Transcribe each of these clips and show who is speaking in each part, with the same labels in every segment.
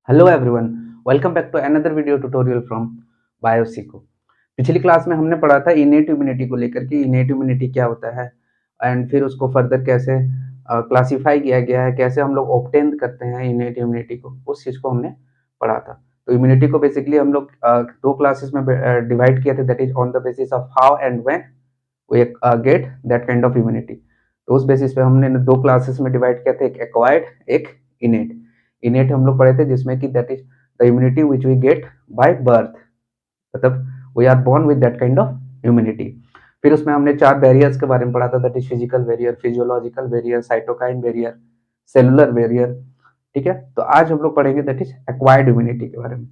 Speaker 1: Hello everyone, welcome back to another video tutorial from Biosico. पिछली class में हमने पढ़ा था इनेट इम्यूनिटी को लेकर कि इनेट इम्यूनिटी क्या होता है एंड फिर उसको फर्दर कैसे क्लासिफाई किया गया है, कैसे हम लोग ऑब्टेन करते हैं इनेट इम्यूनिटी को, उस चीज़ को हमने पढ़ा था। तो इम्यूनिटी को बेसिकली हम लोग दो क्लासेस में डिवाइड किया था, that is on the basis of how and when we get that kind of immunity. तो उस बेसिस पे हमने दो क्लासेस में डिवाइड किया था, एक एक्वायर्ड एक इनेट। इनेट हम लोग पढ़े थे जिसमें कि that is the immunity which we get by birth, मतलब we are born with that kind of immunity. फिर उसमें हमने चार बैरियर्स के बारे में पढ़ा था, that is physical barrier, physiological barrier, cytokine barrier, cellular barrier. ठीक है, तो आज हम लोग पढ़ेंगे दैट इज एक्वायर्ड इम्यूनिटी के बारे में।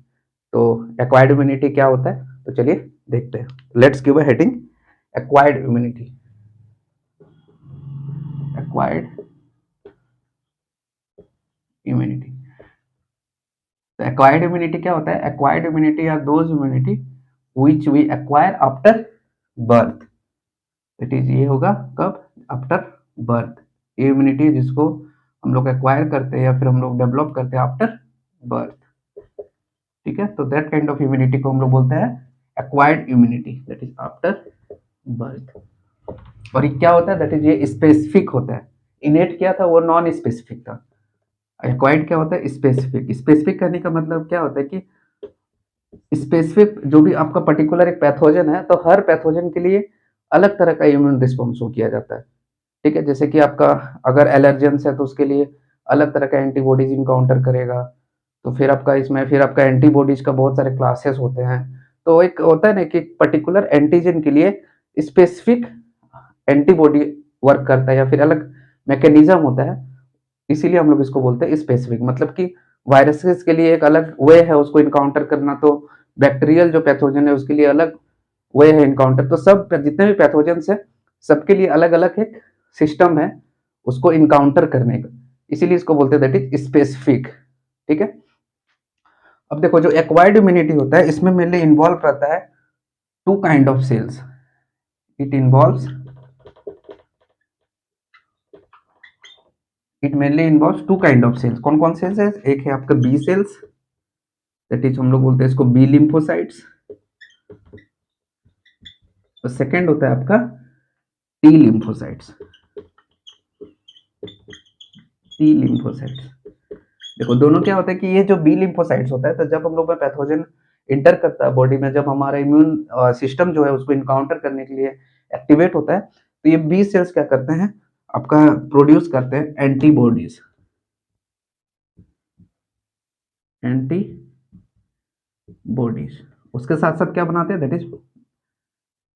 Speaker 1: तो एक्वायर्ड इम्यूनिटी क्या होता है, तो चलिए देखते हैं। Let's give a heading, acquired immunity. Acquired immunity, तो एक्वायर्ड इम्यूनिटी क्या होता है? Acquired immunity are those immunity which we acquire after birth. It is, ये होगा कब? After birth. ये इम्यूनिटी जिसको हम लोग एक्वायर करते हैं या फिर हम लोग डेवलप करते हैं आफ्टर बर्थ। ठीक है, तो दैट काइंड ऑफ इम्यूनिटी को हम लोग बोलते हैं acquired immunity, that is after birth. और ये क्या होता है? दैट इज, ये स्पेसिफिक होता है। इनेट क्या था? वो नॉन स्पेसिफिक था। एक्वायर्ड क्या होता है? स्पेसिफिक। स्पेसिफिक करने का मतलब क्या होता है कि स्पेसिफिक जो भी आपका पर्टिकुलर एक पैथोजन है, तो हर पैथोजन के लिए अलग तरह का इम्यून रिस्पॉन्स शो किया जाता है। ठीक है, जैसे कि आपका अगर एलर्जेंस है तो उसके लिए अलग तरह का एंटीबॉडीज इनकाउंटर करेगा। तो फिर आपका इसमें फिर आपका एंटीबॉडीज का बहुत सारे क्लासेस होते हैं। तो एक होता है ना कि पर्टिकुलर एंटीजन के लिए स्पेसिफिक एंटीबॉडी वर्क करता है या फिर अलग मैकेनिज्म होता है, इसीलिए हम लोग इसको बोलते हैं स्पेसिफिक। मतलब कि वायरसेस के लिए एक अलग वे है उसको इनकाउंटर करना, तो बैक्टीरियल जो पैथोजन है उसके लिए अलग वे है इनकाउंटर। तो सब जितने भी पैथोजन है सबके लिए अलग अलग एक सिस्टम है उसको इनकाउंटर करने का, इसीलिए इसको बोलते हैं दैट इज स्पेसिफिक। ठीक है, अब देखो जो एक्वायर्ड इम्यूनिटी होता है इसमें मेनली इन्वॉल्व रहता है two kind of cells. It involves, it mainly involves two kind of cells. कौन कौन सेल्स है? एक है आपका बी सेल्स, दैट इज हम लोग बोलते हैं इसको बी लिम्फोसाइट्स। और सेकेंड होता है आपका टी लिम्फोसाइट्स। टी लिम्फोसाइट्स, देखो दोनों क्या होता है कि ये जो बी लिम्फोसाइट्स होता है, तो जब हम लोग में पैथोजन इंटर करता है बॉडी में, जब हमारा इम्यून सिस्टम जो है उसको इनकाउंटर करने के लिए एक्टिवेट होता है, तो ये बी सेल्स क्या करते हैं? आपका प्रोड्यूस करते हैं एंटीबॉडीज। एंटीबॉडीज उसके साथ साथ क्या बनाते हैं? दैट इज,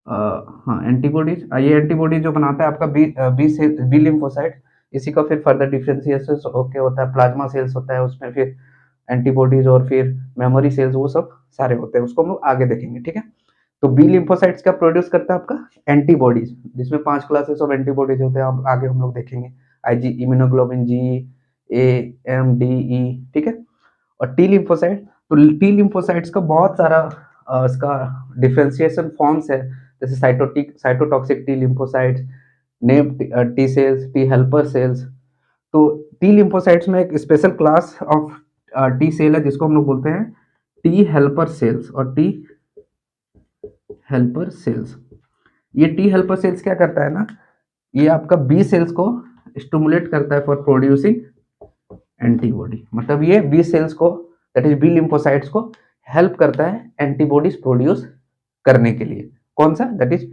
Speaker 1: हाँ, एंटीबॉडीज। ये एंटीबॉडी जो बनाता है आपका बी लिम्फोसाइट, इसी का फिर फर्दर डिफरेंशिएशन ओके होता है, प्लाज्मा सेल्स होता है उसमें, फिर एंटीबॉडीज और फिर मेमोरी सेल्स, वो सब सारे होते हैं, उसको हम लोग आगे देखेंगे। ठीक है, तो बी लिम्फोसाइट्स क्या प्रोड्यूस करता है? आपका एंटीबॉडीज, जिसमें 5 क्लासेस ऑफ एंटीबॉडीज होते हैं, अब आगे हम लोग देखेंगे। IG, immunoglobulin G, A, M, D, E. ठीक है, और टी लिम्फोसाइट, तो टी लिम्फोसाइट्स का बहुत सारा इसका डिफरेंशिएशन फॉर्म्स है, जैसे cytotoxic T lymphocytes, name T cells, T helper cells. तो टी लिम्फोसाइट्स में एक special class of T cell है जिसको हम लोग बोलते हैं टी हेल्पर सेल्स। और टी हेल्पर सेल्स, ये टी हेल्पर सेल्स क्या करता है ना, ये आपका बी सेल्स को स्टिमुलेट करता है फॉर प्रोड्यूसिंग एंटीबॉडी। मतलब ये बी सेल्स को, दैट इज बी लिम्फोसाइट्स को हेल्प करता है एंटीबॉडीज प्रोड्यूस करने के लिए। कौन सा? दैट इज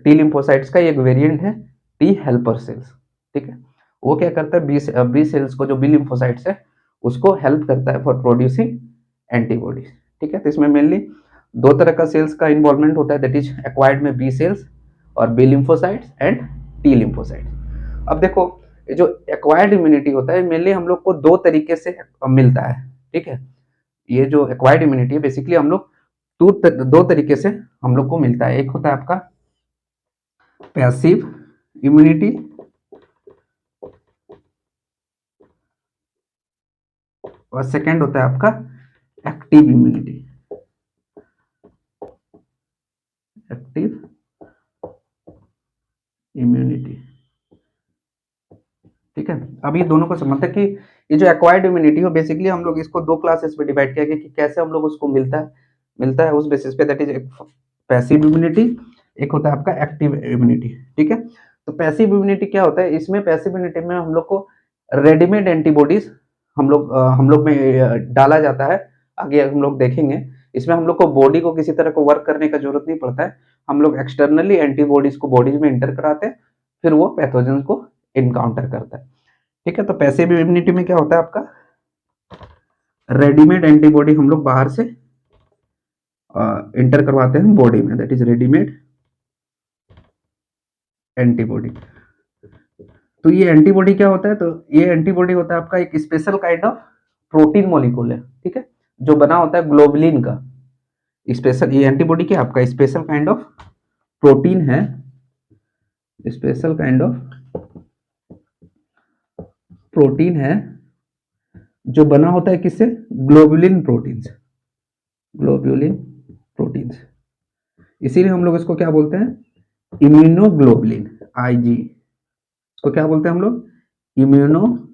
Speaker 1: टी लिम्फोसाइट्स का एक वेरिएंट है टी हेल्पर सेल्स। ठीक है, वो क्या करता है? बी सेल्स को, जो बी लिम्फोसाइट्स है उसको हेल्प करता है फॉर प्रोड्यूसिंग एंटीबॉडीज। ठीक है, तो इसमें मेनली दो तरह का सेल्स का इन्वॉल्वमेंट होता है, दैट इज एक्वायर्ड में बी सेल्स और B lymphocytes and T lymphocytes. अब देखो, जो एक्वायर्ड इम्यूनिटी होता है मेनली हम लोग को दो तरीके से मिलता है। ठीक है, ये जो एक्वायर्ड इम्यूनिटी है बेसिकली हम लोग दो तरीके से हम लोग को मिलता है। एक होता है आपका पैसिव इम्यूनिटी, और सेकंड होता है आपका एक्टिव इम्यूनिटी। एक्टिव इम्यूनिटी, ठीक है। अब ये दोनों को समझते हैं कि ये जो एक्वायर्ड इम्यूनिटी हो, बेसिकली हम लोग इसको 2 क्लासेस में डिवाइड किया गया कि कैसे हम लोग उसको मिलता है उस बेसिस पे, दैट इज एक पैसिव इम्यूनिटी, एक होता है आपका एक्टिव इम्यूनिटी। ठीक है, तो पैसिव इम्यूनिटी क्या होता है, इसमें पैसिव इम्यूनिटी में हम लोग को रेडीमेड एंटीबॉडीज हम लोग में डाला जाता है। आगे हम लोग देखेंगे, इसमें हम लोग को बॉडी को किसी तरह को वर्क करने का जरूरत नहीं पड़ता है, हम लोग एक्सटर्नली एंटीबॉडीज को बॉडीज में इंटर कराते हैं, फिर वो पैथोजन को इनकाउंटर करता है। ठीक है, तो पैसिव इम्यूनिटी में क्या होता है आपका, रेडीमेड एंटीबॉडी हम लोग बाहर से इंटर करवाते हैं बॉडी में, दैट इज रेडीमेड एंटीबॉडी। तो ये एंटीबॉडी क्या होता है, तो ये एंटीबॉडी होता है आपका एक special kind of protein molecule है। ठीक है, जो बना होता है ग्लोबुलिन का, स्पेशल, ये एंटीबॉडी क्या आपका स्पेशल काइंड ऑफ प्रोटीन है, स्पेशल काइंड ऑफ प्रोटीन है जो बना होता है किससे, ग्लोबुलिन प्रोटीन्स, ग्लोबुलिन प्रोटीन्स। इसीलिए हम लोग इसको क्या बोलते हैं, इम्यूनोग्लोबुलिन, आईजी, इसको क्या बोलते हैं हम लोग, इम्यूनोग्लोबुलिन।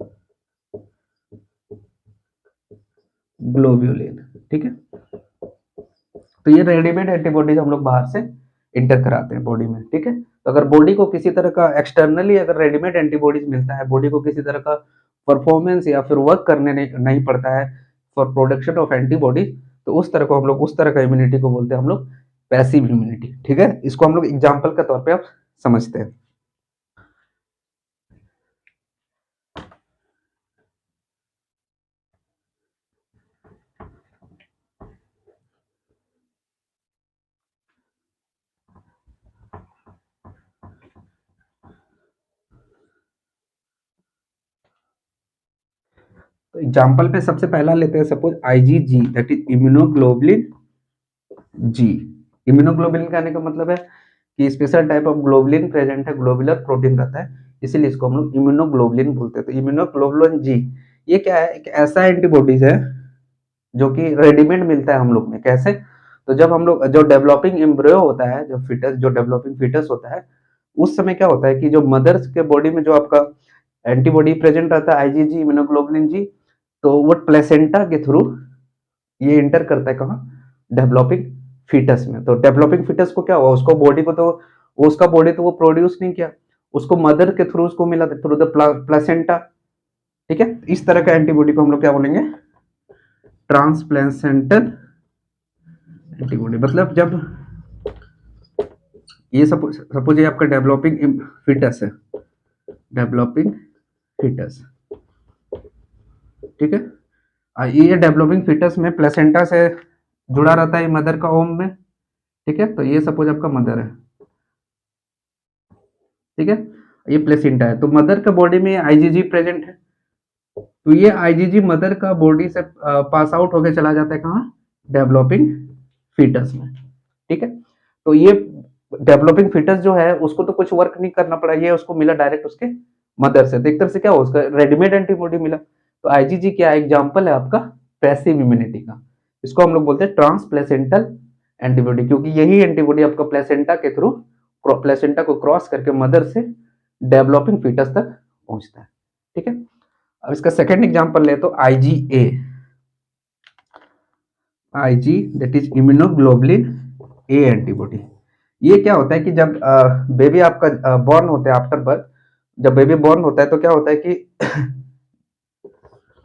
Speaker 1: ठीक है, तो ये रेडीमेड एंटीबॉडीज हम लोग बाहर से इंटर कराते हैं बॉडी में। ठीक है, तो अगर बॉडी को किसी तरह का एक्सटर्नली अगर रेडीमेड एंटीबॉडीज मिलता है, बॉडी को किसी तरह का परफॉर्मेंस या फिर वर्क करने नहीं पड़ता है फॉर प्रोडक्शन ऑफ एंटीबॉडीज, तो उस तरह को हम लोग, उस तरह का इम्यूनिटी को बोलते हैं हम लोग पैसिव इम्यूनिटी। ठीक है, इसको हम लोग एग्जाम्पल के तौर पे आप समझते हैं। तो एग्जाम्पल पे सबसे पहला लेते हैं, suppose IgG, that is immunoglobulin G. Immunoglobulin का आने का मतलब है कि special type of globulin present है, ग्लोबुलर प्रोटीन रहता है, इसीलिए इसको हम लोग इम्यूनोग्लोबुलिन बोलते हैं। तो इम्यूनोग्लोबुलिन जी ये क्या है, एक ऐसा एंटीबॉडीज है जो कि रेडीमेड मिलता है हम लोग में। कैसे, तो जब हम लोग, जो डेवलपिंग एम्ब्रियो होता है, जो फिटस, जो डेवलपिंग फिटस होता है, उस समय क्या होता है कि जो मदर्स के बॉडी में जो आपका एंटीबॉडी प्रेजेंट रहता है आईजीजी, इम्यूनोग्लोबुलिन जी, तो वो प्लेसेंटा के थ्रू ये इंटर करता है कहाँ, डेवलपिंग फीटस में। तो डेवलपिंग फीटस को क्या हुआ, उसको बॉडी को तो, उसका बॉडी तो वो प्रोड्यूस नहीं किया, उसको मदर के थ्रू उसको मिला, थ्रू द प्लेसेंटा। ठीक है, इस तरह का एंटीबॉडी को हम लोग क्या बोलेंगे, ट्रांसप्लेसेंटल एंटीबॉडी। मतलब जब ये सपोज ये आपका डेवलपिंग फीटस है, डेवलपिंग फीटस, ठीक है, ये डेवलपिंग फीटस में प्लेसेंटा से जुड़ा रहता है मदर का ओम में। ठीक है, तो ये सपोज आपका मदर है, ठीक है, ये प्लेसेंटा है, तो मदर का बॉडी में आईजीजी प्रेजेंट है, तो ये आईजीजी मदर का बॉडी से पास आउट होकर चला जाता है कहाँ, डेवलपिंग फीटस में। ठीक है, तो ये डेवलपिंग फीटस जो है उसको तो कुछ वर्क नहीं करना पड़ा, ये उसको मिला डायरेक्ट उसके मदर से, तो एक तरह से क्या हो, उसका रेडीमेड एंटीबॉडी मिला। तो आईजीजी क्या एग्जांपल है आपका पैसिव इम्यूनिटी का, इसको हम लोग बोलते हैं ट्रांसप्लेसेंटल एंटीबॉडी, क्योंकि यही एंटीबॉडी आपका प्लेसेंटा के थ्रू, प्लेसेंटा को क्रॉस करके मदर से डेवलपिंग फीटस तक पहुंचता है। ठीक है, अब इसका सेकेंड एग्जांपल ले तो IgA, IG that is immunoglobulin A antibody. ये क्या होता है कि जब बेबी आपका बॉर्न होता है, आफ्टर बर्थ, जब बेबी बॉर्न होता है तो क्या होता है कि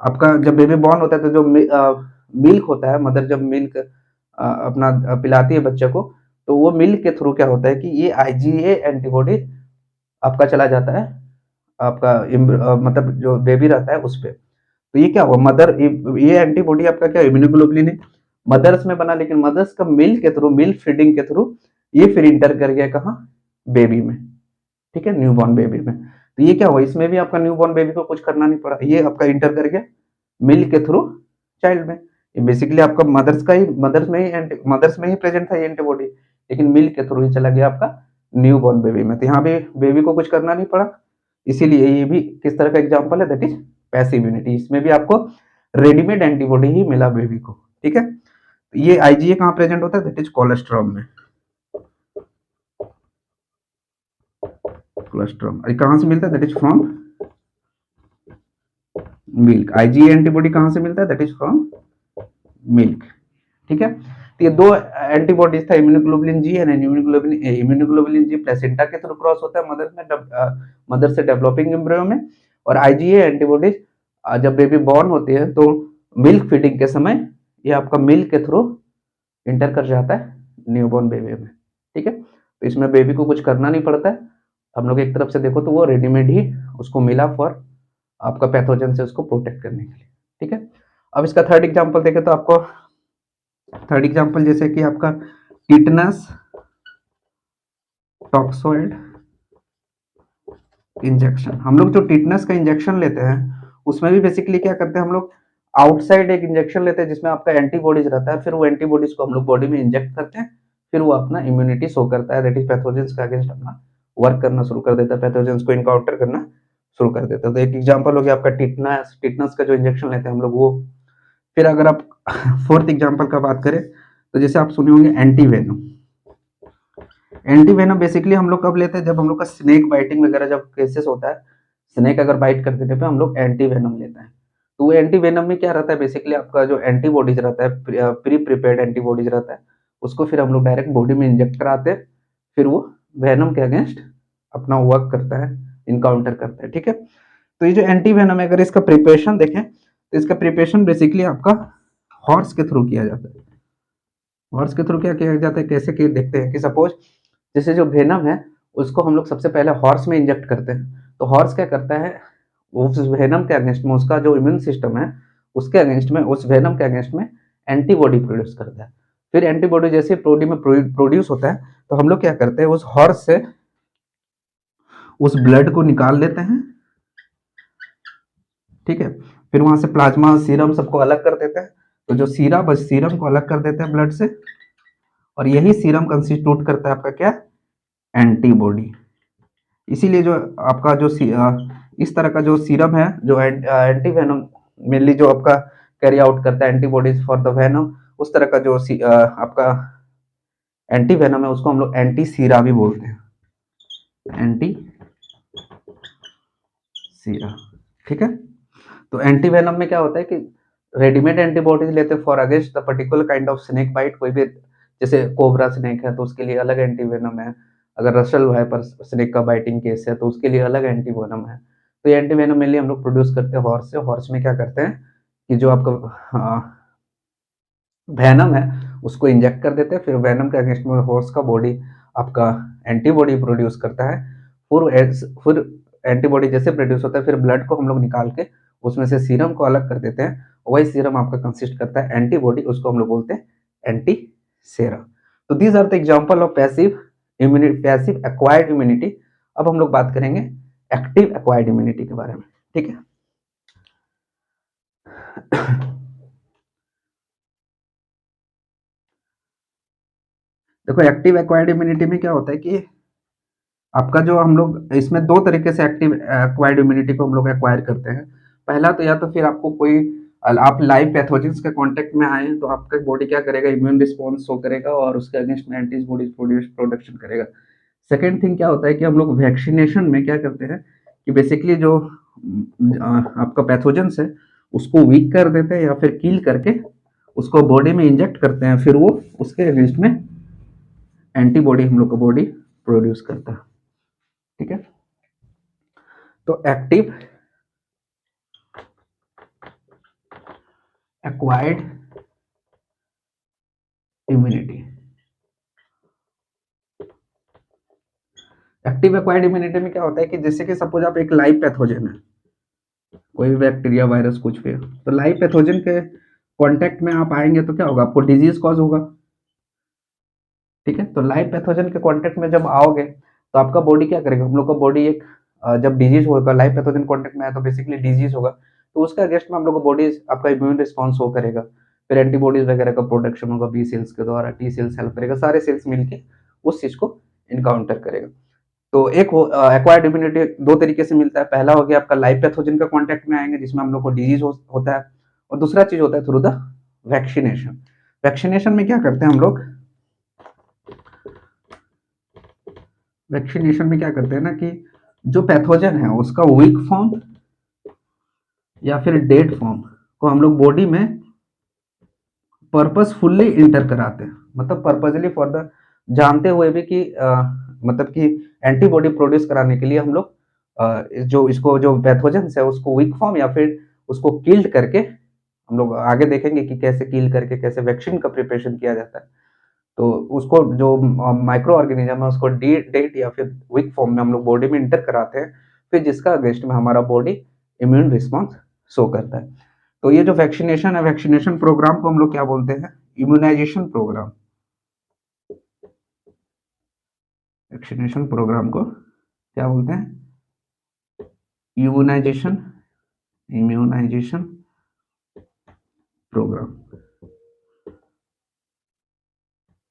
Speaker 1: आपका जब बेबी बॉर्न होता है तो जो मिल्क होता है, मदर जब मिल्क अपना पिलाती है बच्चे को, तो वो मिल्क के थ्रू क्या होता है कि ये आईजीए एंटीबॉडी आपका चला जाता है आपका मतलब जो बेबी रहता है उस पर। तो ये क्या हुआ, मदर, ये एंटीबॉडी आपका क्या इम्यूनोग्लोबुलिन है, मदर्स में बना, लेकिन मदर्स का मिल्क के थ्रू, मिल्क फीडिंग के थ्रू ये फिर इंटर कर गया कहाँ, बेबी में। ठीक है, न्यूबॉर्न बेबी में। तो ये क्या हुआ, इसमें भी आपका न्यूबॉर्न बेबी को कुछ करना नहीं पड़ा, ये आपका इंटर कर गया मिल्क के थ्रू चाइल्ड में। ये बेसिकली आपका मदर्स में ही प्रेजेंट था ये एंटीबॉडी, लेकिन मिल्क के थ्रू ही चला गया आपका न्यूबॉर्न बेबी में। तो यहाँ पे बेबी को कुछ करना नहीं पड़ा, इसीलिए ये भी किस तरह का एग्जाम्पल है, दैट इज पैसिव इम्यूनिटी। इसमें भी आपको रेडीमेड एंटीबॉडी ही मिला बेबी को। ठीक है, तो ये आईजीए कहाँ प्रेजेंट होता है, दैट इज कोलेस्ट्रॉम में, कोलेस्ट्रॉम कहाँ से मिलता है, that is from milk. IgA antibody कहाँ से मिलता है? That is from milk. ठीक है, तो ये दो एंटीबॉडीज था, immunoglobulin G and immunoglobulin A. Immunoglobulin G placenta के थ्रू क्रॉस होता है मदर से डेवलपिंग एम्ब्रियो में, और आईजीए एंटीबॉडीज जब बेबी बॉर्न होती है तो मिल्क फीडिंग के समय ये आपका मिल्क के थ्रू इंटर कर जाता है न्यूबॉर्न बेबी में। ठीक है, तो इसमें बेबी को कुछ करना नहीं पड़ता है, हम लोग एक तरफ से देखो तो वो रेडीमेड ही उसको मिला फॉर आपका पैथोजन से उसको प्रोटेक्ट करने के लिए। ठीक है, अब इसका थर्ड एग्जांपल देखें तो आपको थर्ड एग्जांपल जैसे कि आपका टिटनस टॉक्सोइड इंजेक्शन। हम लोग जो टिटनस का इंजेक्शन लेते हैं उसमें भी बेसिकली क्या करते हैं, हम लोग आउटसाइड एक इंजेक्शन लेते हैं जिसमें आपका एंटीबॉडीज रहता है, फिर वो एंटीबॉडीज को हम लोग बॉडी में इंजेक्ट करते हैं, फिर वो अपना इम्यूनिटी शो करता है, दैट इज पैथोजेंस के अगेंस्ट अपना वर्क करना शुरू कर देता है, पैथोजेंस को इनकाउंटर करना शुरू कर देता है। तो एक एग्जांपल हो गया आपका टिटनस का जो इंजेक्शन लेते हैं हम लोग वो। फिर अगर आप फोर्थ एग्जांपल का बात करें तो जैसे आप सुने होंगे एंटीवेनम। एंटीवेनम बेसिकली हम लोग कब लेते हैं, जब हम लोग का स्नेक बाइटिंग वगैरह जब केसेस होता है, स्नेक अगर बाइट कर देने पे हम लोग एंटीवेनम लेते हैं। तो वो एंटीवेनम में क्या रहता है, बेसिकली आपका जो एंटीबॉडीज रहता है, प्री प्रिपेयर्ड एंटीबॉडीज रहता है, उसको फिर हम लोग डायरेक्ट बॉडी में इंजेक्ट कराते हैं, फिर वो वेनम के अगेंस्ट अपना वर्क करता है, इनकाउंटर करता है। ठीक है, तो ये जो एंटीवेनम है अगर इसका प्रिपरेशन देखें तो इसका प्रिपरेशन बेसिकली आपका हॉर्स के थ्रू किया जाता है। हॉर्स के थ्रू क्या किया जाता है, कैसे कि देखते हैं कि सपोज जैसे जो वेनम है उसको हम लोग सबसे पहले हॉर्स में इंजेक्ट करते हैं, तो हॉर्स क्या करता है, उस वेनम के अगेंस्ट में उसका जो इम्यून सिस्टम है उसके अगेंस्ट में, उस वेनम के अगेंस्ट में एंटीबॉडी प्रोड्यूस करता है। फिर एंटीबॉडी जैसे बॉडी में प्रोड्यूस होता है तो हम लोग क्या करते हैं, उस हॉर्स से उस ब्लड को निकाल लेते हैं। ठीक है, फिर वहां से प्लाज्मा सीरम सबको अलग कर देते हैं, तो जो सीरम को अलग कर देते हैं ब्लड से, और यही सीरम कंस्टिट्यूट करता है आपका क्या, एंटीबॉडी। इसीलिए जो आपका जो इस तरह का जो सीरम है जो एंटी वेनम मेनली जो आपका कैरी आउट करता है एंटीबॉडीज फॉर द वेनम, उस तरह का जो आपका एंटी वेनम है उसको हम लोग एंटी सीरा भी बोलते हैं, एंटी सीरा। ठीक है, तो एंटी वेनम में क्या होता है कि रेडीमेड एंटीबॉडीज लेते हैं for against the particular kind of snake bite, कोई भी जैसे कोबरा स्नेक है तो उसके लिए अलग एंटी वेनम है, अगर रसल वाइपर स्नेक का बाइटिंग केस है तो उसके लिए अलग एंटी वेनम है। तो ये एंटी वेनम मेनली हम लोग प्रोड्यूस करते हैं हॉर्स से। हॉर्स में क्या करते हैं कि जो आपका वेनम है उसको इंजेक्ट कर देते हैं, फिर वेनम के अगेंस्ट में हॉर्स का बॉडी आपका एंटीबॉडी प्रोड्यूस करता है, फिर एंटीबॉडी जैसे प्रोड्यूस होता है फिर ब्लड को हम लोग निकाल के उसमें से सीरम को अलग कर देते हैं, वही सीरम आपका कंसिस्ट करता है एंटीबॉडी, उसको हम लोग बोलते हैं एंटी सेरा। तो these are the example of passive immunity, passive acquired immunity. अब हम लोग बात करेंगे एक्टिव एक्वायर्ड इम्यूनिटी के बारे में। ठीक है, देखो एक्टिव एक्वायर्ड इम्यूनिटी में क्या होता है कि आपका जो हम लोग इसमें दो तरीके से एक्टिव एक्वायर्ड इम्यूनिटी को हम लोग एक्वायर करते हैं। पहला तो या तो फिर आपको कोई आप लाइव पैथोजेंस के कांटेक्ट में आए तो आपका बॉडी क्या करेगा, इम्यून रिस्पॉन्स शो करेगा और उसके अगेंस्ट में एंटीबॉडीज प्रोडक्शन करेगा। सेकेंड थिंग क्या होता है कि हम लोग वैक्सीनेशन में क्या करते हैं कि बेसिकली जो आपका पैथोजेंस है उसको वीक कर देते हैं या फिर किल करके उसको बॉडी में इंजेक्ट करते हैं, फिर वो उसके अगेंस्ट में एंटीबॉडी हम लोग का बॉडी प्रोड्यूस करता है। ठीक है, तो active acquired immunity, active acquired immunity में क्या होता है कि जैसे कि सपोज आप एक लाइव पैथोजन है, कोई भी बैक्टीरिया वायरस कुछ भी, तो लाइव पैथोजन के कांटेक्ट में आप आएंगे तो क्या होगा, आपको डिजीज कॉज होगा। ठीक है, तो लाइव पैथोजन के कांटेक्ट में जब आओगे तो आपका बॉडी क्या करेगा, हम लोग का बॉडी एक जब डिजीज होगा, लाइव पैथोजन कांटेक्ट में आया तो बेसिकली डिजीज होगा, तो उसके अगेंस्ट में हम लोग का बॉडी आपका इम्यून रिस्पॉन्स शो करेगा, फिर एंटीबॉडीज वगैरह का प्रोडक्शन होगा बी सेल्स के द्वारा, टी सेल्स हेल्प करेगा, सारे सेल्स मिलके उस चीज को इनकाउंटर करेगा। तो एक एक्वायर्ड इम्यूनिटी दो तरीके से मिलता है, पहला हो गया आपका लाइव पैथोजन का कांटेक्ट में आएंगे जिसमें हम लोग को डिजीज होता है, और दूसरा चीज होता है थ्रू द वैक्सीनेशन। वैक्सीनेशन में क्या करते हैं हम लोग, वैक्सीनेशन में क्या करते हैं ना कि जो पैथोजन है उसका वीक फॉर्म या फिर डेड फॉर्म को हम लोग बॉडी में पर्पसफुल्ली इंटर कराते हैं, मतलब पर्पजली फॉर द, जानते हुए भी कि मतलब कि एंटीबॉडी प्रोड्यूस कराने के लिए हम लोग जो इसको जो पैथोजेंस है उसको वीक फॉर्म या फिर उसको किल्ड करके, हम लोग आगे देखेंगे कि कैसे किल करके कैसे वैक्सीन का प्रिपरेशन किया जाता है, तो उसको जो माइक्रो ऑर्गेनिज्म है उसको डेट या फिर वीक फॉर्म में हम लोग बॉडी में इंटर कराते हैं, फिर जिसका अगेंस्ट में हमारा बॉडी इम्यून रिस्पॉन्स शो करता है। तो ये जो वैक्सीनेशन है, वैक्सीनेशन प्रोग्राम को हम लोग क्या बोलते हैं, इम्यूनाइजेशन प्रोग्राम। वैक्सीनेशन प्रोग्राम को क्या बोलते हैं, इम्यूनाइजेशन, इम्यूनाइजेशन प्रोग्राम।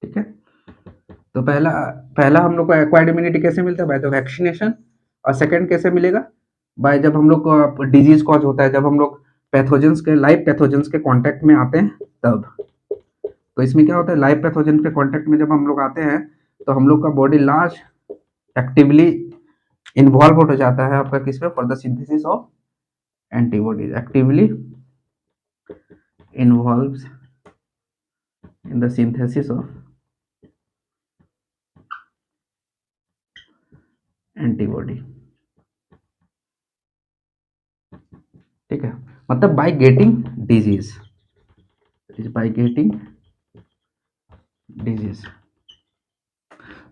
Speaker 1: ठीक है, तो पहला पहला हम लोग को एक्वायर्ड इम्यूनिटी कैसे मिलता है, बाय द वैक्सीनेशन, और सेकंड कैसे मिलेगा, बाय जब हम लोग को डिजीज कॉज होता है, जब हम लोग पैथोजेंस के, लाइव पैथोजेंस के कांटेक्ट में आते हैं तब। तो इसमें क्या होता है, लाइव पैथोजन के कांटेक्ट में जब हम लोग आते हैं तो हम लोग का बॉडी लार्ज एक्टिवली इन्वॉल्व हो जाता है आपका किसमें, for the synthesis of antibodies, actively involves in the synthesis of antibody. ठीक है, मतलब by getting disease, by getting disease.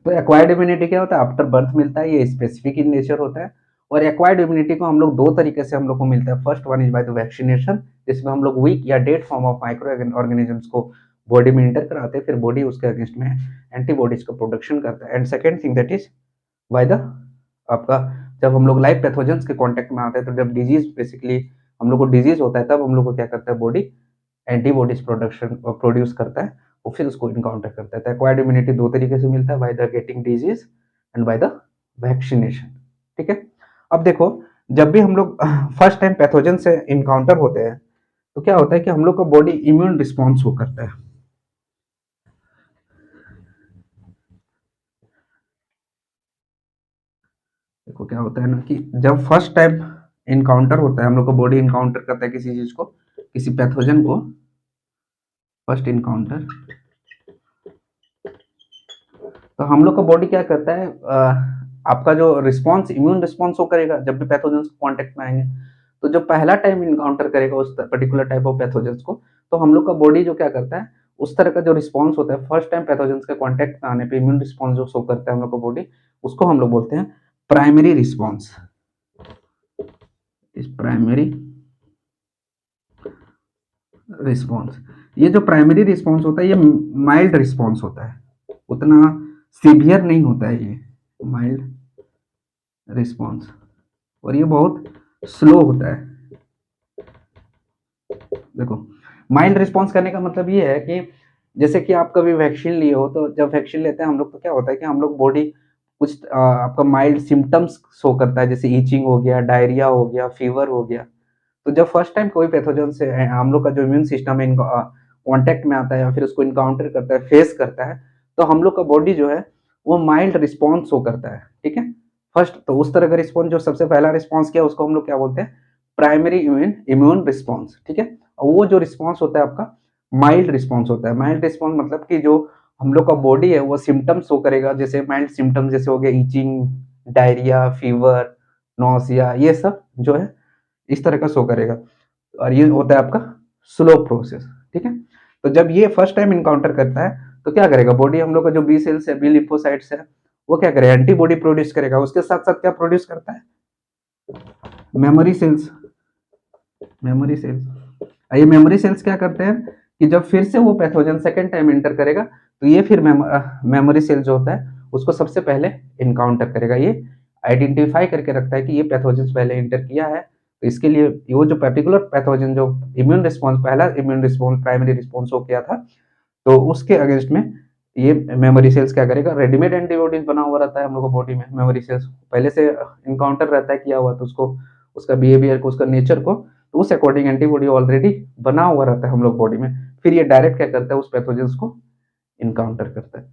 Speaker 1: तो एक्वायर्ड इम्यूनिटी क्या होता है, आफ्टर बर्थ मिलता है, ये स्पेसिफिक इन नेचर होता है। और एक्वायर्ड इम्यूनिटी को हम लोग दो तरीके से हम लोग को मिलता है, first one is by the vaccination, जिसमें हम लोग वीक या dead form of micro organisms को बॉडी में इंटर कराते हैं, फिर बॉडी उसके अगेंस्ट में एंटीबॉडीज का प्रोडक्शन करता है। And second thing that is by the आपका, जब हम लोग लाइव पैथोजेंस के कांटेक्ट में आते हैं, तो जब डिजीज बेसिकली हम लोग को डिजीज होता है, तब हम लोग को क्या करता है, बॉडी एंटीबॉडीज प्रोडक्शन प्रोड्यूस करता है, और फिर उसको इनकाउंटर करता है। तो एक्वायर्ड इम्यूनिटी दो तरीके से मिलता है, by the getting disease and by the vaccination. ठीक है, अब देखो, जब भी हम लोग फर्स्ट टाइम पैथोजन से इनकाउंटर होते हैं तो क्या होता है कि हम लोग का बॉडी इम्यून रिस्पॉन्स हो करता है। देखो क्या होता है ना कि जब फर्स्ट टाइम इनकाउंटर होता है, हम लोग का बॉडी इनकाउंटर करता है किसी चीज को, किसी पैथोजन को, फर्स्ट इनकाउंटर, तो हम लोग का बॉडी क्या करता है, आपका जो रिस्पॉन्स, इम्यून रिस्पॉन्स वो करेगा जब भी पैथोजेंस कांटेक्ट में आएंगे। तो जब पहला टाइम इनकाउंटर करेगा उस पर्टिकुलर टाइप ऑफ पैथोजेंस को, तो हम लोग का बॉडी जो क्या करता है, उस तरह का जो रिस्पॉन्स होता है फर्स्ट टाइम पैथोजेंस के कांटेक्ट में आने पे, इम्यून रिस्पॉन्स जो शो करता है हम लोग का बॉडी, उसको हम लोग बोलते हैं प्राइमरी रिस्पॉन्स। इस प्राइमरी रिस्पॉन्स, ये जो प्राइमरी रिस्पॉन्स होता है ये माइल्ड रिस्पॉन्स होता है, उतना सीवियर नहीं होता है, ये माइल्ड रिस्पॉन्स, और ये बहुत स्लो होता है। देखो, माइल्ड रिस्पॉन्स करने का मतलब ये है कि जैसे कि आप कभी वैक्सीन लिए हो, तो जब वैक्सीन लेते हैं हम लोग, तो क्या होता है कि हम लोग बॉडी कुछ आपका माइल्ड सिम्टम्स शो करता है, जैसे ईचिंग हो गया, डायरिया हो गया, फीवर हो गया। तो जब फर्स्ट टाइम कोई पैथोजन से हम लोग का जो इम्यून सिस्टम है कॉन्टेक्ट में आता है या फिर उसको इनकाउंटर करता है, फेस करता है, तो हम लोग का बॉडी जो है वो माइल्ड रिस्पॉन्स शो करता है। ठीक है, फर्स्ट तो उस तरह का रिस्पॉन्स, जो सबसे पहला रिस्पॉन्स किया उसको हम लोग क्या बोलते हैं, प्राइमरी इम्यून रिस्पॉन्स। ठीक है, और वो जो रिस्पॉन्स होता है आपका माइल्ड रिस्पॉन्स होता है। माइल्ड रिस्पॉन्स मतलब कि जो हम लोग का बॉडी है वो सिम्टम्स शो करेगा, जैसे माइल्ड सिम्टम्स जैसे हो गया ईचिंग, डायरिया, फीवर, नोसिया, ये सब जो है इस तरह का शो करेगा, और ये होता है आपका स्लो प्रोसेस। ठीक है, तो जब ये फर्स्ट टाइम इनकाउंटर करता है तो क्या करेगा, बॉडी हम लोग का जो बी सेल्स है, बी लिम्फोसाइट्स है, वो क्या करेगा, एंटीबॉडी प्रोड्यूस करेगा। उसके साथ साथ क्या प्रोड्यूस करता है, मेमोरी सेल्स, मेमोरी सेल्स। ये मेमोरी सेल्स क्या करते हैं कि जब फिर से वो पैथोजन सेकेंड टाइम एंटर करेगा, तो ये फिर मेमोरी सेल जो होता है उसको सबसे पहले इनकाउंटर करेगा, ये आइडेंटिफाई करके रखता है कि ये पैथोजन पहले एंटर किया है, तो इसके लिए वो जो पर्टिकुलर पैथोजन जो इम्यून रिस्पॉन्स, पहला इम्यून रिस्पॉन्स प्राइमरी रिस्पॉन्स हो किया था, तो उसके अगेंस्ट में ये मेमोरी सेल्स क्या करेगा, रेडीमेड एंटीबॉडीज बना हुआ रहता है हम लोग को बॉडी में, मेमोरी सेल्स पहले से इनकाउंटर रहता है किया हुआ, तो उसको उसका बिहेवियर को, उसका नेचर को, तो उस अकॉर्डिंग एंटीबॉडी ऑलरेडी बना हुआ रहता है हम लोग बॉडी में, फिर ये डायरेक्ट क्या करता है, उस पैथोजेंस को इनकाउंटर करता है।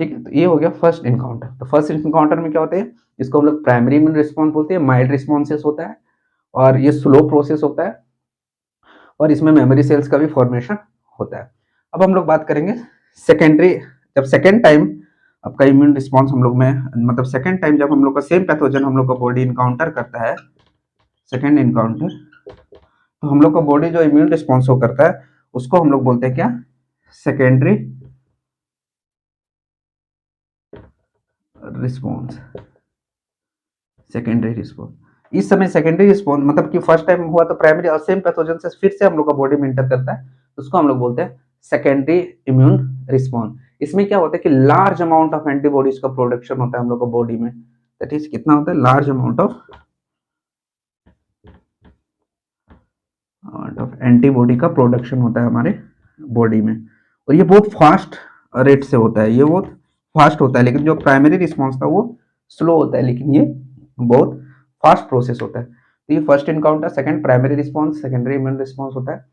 Speaker 1: ठीक है, तो ये हो गया फर्स्ट इनकाउंटर। तो फर्स्ट इनकाउंटर में क्या होता है, इसको हम लोग प्राइमरी इम्यून रिस्पॉन्स बोलते हैं, माइल्ड रिस्पॉन्सेस होता है। और ये स्लो प्रोसेस होता है और इसमें मेमोरी सेल्स का भी फॉर्मेशन होता है। अब हम लोग बात करेंगे सेकेंडरी, जब सेकेंड टाइम आपका इम्यून रिस्पॉन्स हम लोग में, मतलब सेकेंड टाइम जब हम लोग का सेम पैथोजन हम लोग का बॉडी इनकाउंटर करता है, सेकेंड इनकाउंटर, तो हम लोग का बॉडी जो इम्यून रिस्पॉन्स हो करता है उसको हम लोग बोलते हैं क्या, सेकेंडरी रिस्पॉन्स, सेकेंडरी रिस्पॉन्स। इस समय सेकेंडरी रिस्पॉन्स मतलब कि फर्स्ट टाइम हुआ तो प्राइमरी और सेम पैथोजन से फिर से हम लोग का बॉडी में इंटर करता है, उसको हम लोग बोलते हैं सेकेंडरी इम्यून रिस्पॉन्स। इसमें क्या होता है कि लार्ज अमाउंट ऑफ एंटीबॉडीज का प्रोडक्शन होता है हम लोग का बॉडी में, दैट इज कितना होता है, लार्ज अमाउंट ऑफ एंटीबॉडी का प्रोडक्शन होता है हमारे बॉडी में, और ये बहुत फास्ट रेट से होता है, ये बहुत फास्ट होता है, लेकिन जो प्राइमरी रिस्पॉन्स था वो स्लो होता है, लेकिन ये बहुत फास्ट प्रोसेस होता है। तो ये first encounter, second primary response, secondary immune response होता है।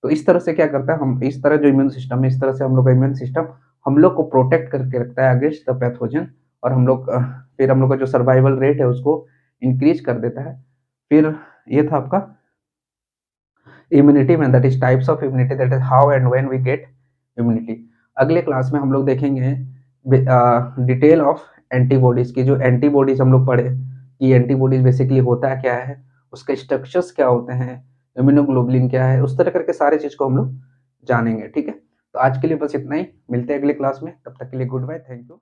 Speaker 1: तो इस तरह से क्या करता है, हम इस तरह जो इम्यून सिस्टम है, इस तरह से हम लोग का इम्यून सिस्टम हम लोग को प्रोटेक्ट करके रखता है अगेंस्ट द पैथोजन, और हम लोग फिर हम लोग का जो सर्वाइवल रेट है उसको इंक्रीज कर देता है। फिर ये था आपका इम्यूनिटी में, that is types of immunity, that is how and when we get immunity. अगले क्लास में हम लोग देखेंगे डिटेल ऑफ एंटीबॉडीज की, जो एंटीबॉडीज हम लोग पढ़े कि एंटीबॉडीज बेसिकली होता क्या है, उसके स्ट्रक्चर्स क्या होते हैं, इम्यूनोग्लोबुलिन क्या है, उस तरह करके सारे चीज को हम लोग जानेंगे। ठीक है, तो आज के लिए बस इतना ही, मिलते हैं अगले क्लास में, तब तक के लिए गुड बाय, थैंक यू।